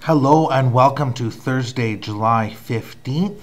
Hello and welcome to Thursday, July 15th,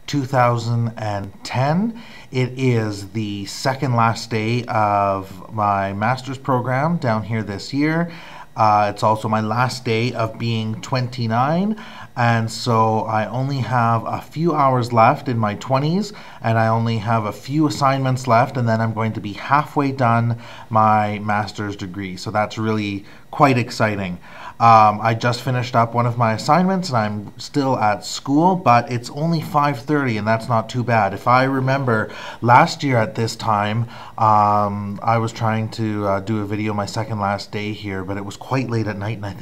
2010. It is the second last day of my master's program down here this year. It's also my last day of being 29, and so I only have a few hours left in my 20s, and I only have a few assignments left, and then I'm going to be halfway done my master's degree. So that's really quite exciting. I just finished up one of my assignments and I'm still at school, but it's only 5:30 and that's not too bad. If I remember last year at this time, I was trying to do a video my second last day here, but it was quite late at night and I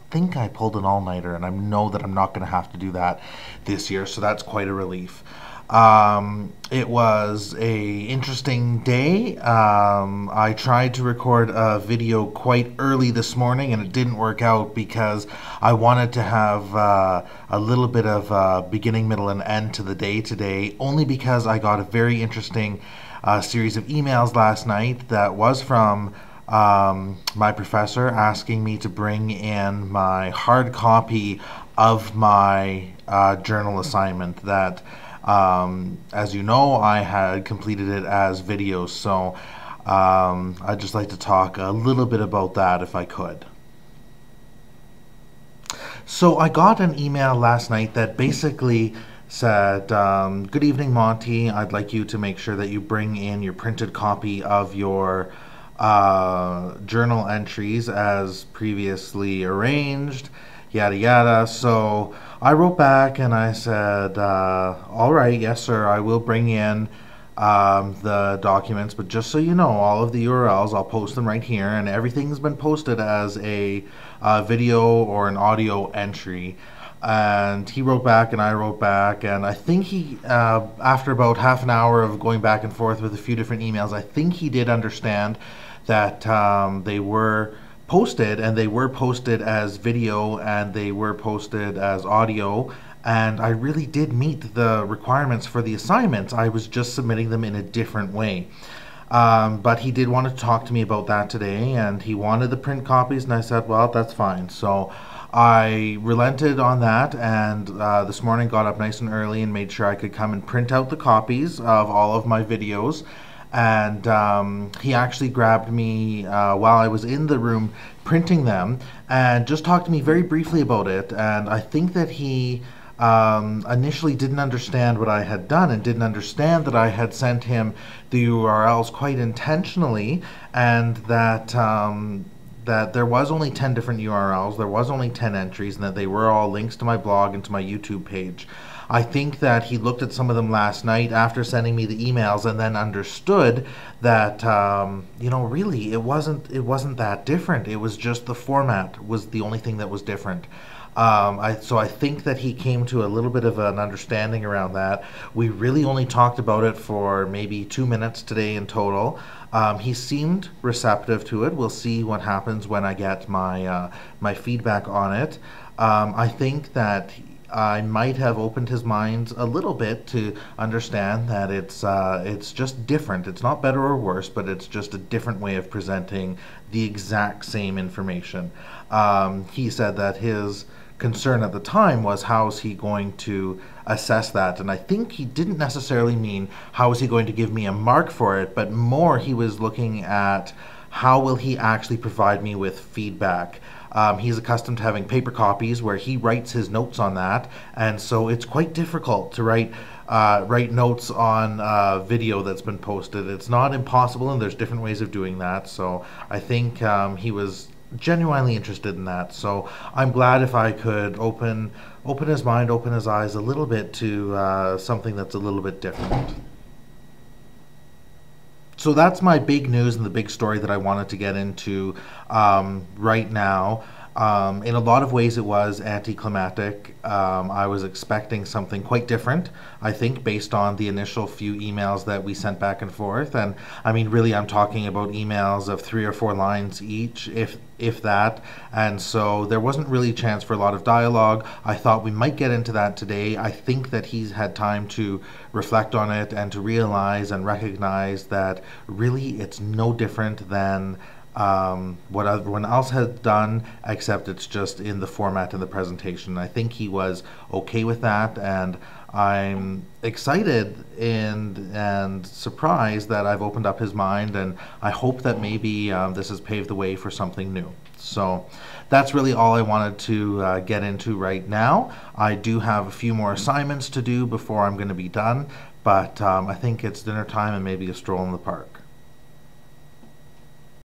think I pulled an all-nighter, and I know that I'm not going to have to do that this year, so that's quite a relief. It was a interesting day. I tried to record a video quite early this morning and it didn't work out because I wanted to have a little bit of beginning, middle, and end to the day today, only because I got a very interesting series of emails last night that was from my professor asking me to bring in my hard copy of my journal assignment that as you know, I had completed it as videos, so I'd just like to talk a little bit about that if I could. So I got an email last night that basically said, good evening, Monty. I'd like you to make sure that you bring in your printed copy of your journal entries as previously arranged, yada yada. So I wrote back and I said, all right, yes sir, I will bring in the documents, but just so you know, all of the URLs, I'll post them right here, and everything's been posted as a video or an audio entry. And he wrote back and I wrote back, and I think he, after about half an hour of going back and forth with a few different emails, I think he did understand that they were posted, and they were posted as video and they were posted as audio, and I really did meet the requirements for the assignments. I was just submitting them in a different way. But he did want to talk to me about that today, and he wanted the print copies, and I said, well, that's fine. So I relented on that, and this morning got up nice and early and made sure I could come and print out the copies of all of my videos. And he actually grabbed me while I was in the room printing them and just talked to me very briefly about it. And I think that he initially didn't understand what I had done and didn't understand that I had sent him the URLs quite intentionally, and that that there was only 10 different URLs, there was only 10 entries, and that they were all links to my blog and to my YouTube page. I think that he looked at some of them last night after sending me the emails and then understood that, you know, really it wasn't that different. It was just the format was the only thing that was different. So I think that he came to a little bit of an understanding around that. We really only talked about it for maybe 2 minutes today in total. He seemed receptive to it. We'll see what happens when I get my my feedback on it. I think that I might have opened his mind a little bit to understand that it's just different. It's not better or worse, but it's just a different way of presenting the exact same information. He said that his concern at the time was how is he going to assess that, and I think he didn't necessarily mean how is he going to give me a mark for it, but more he was looking at how will he actually provide me with feedback. He's accustomed to having paper copies where he writes his notes on that, and so it's quite difficult to write notes on video that's been posted. It's not impossible, and there's different ways of doing that, so I think he was genuinely interested in that. So I'm glad if I could open his mind, open his eyes a little bit to something that's a little bit different. So that's my big news and the big story that I wanted to get into right now. In a lot of ways it was anticlimactic. I was expecting something quite different, I think, based on the initial few emails that we sent back and forth. And I mean, really, I'm talking about emails of 3 or 4 lines each, if that. And so there wasn't really a chance for a lot of dialogue. I thought we might get into that today. I think that he's had time to reflect on it and to realize and recognize that really it's no different than what everyone else had done, except it's just in the format in the presentation. I think he was okay with that, and I'm excited and surprised that I've opened up his mind, and I hope that maybe this has paved the way for something new. So that's really all I wanted to get into right now. I do have a few more assignments to do before I'm going to be done, but I think it's dinner time and maybe a stroll in the park.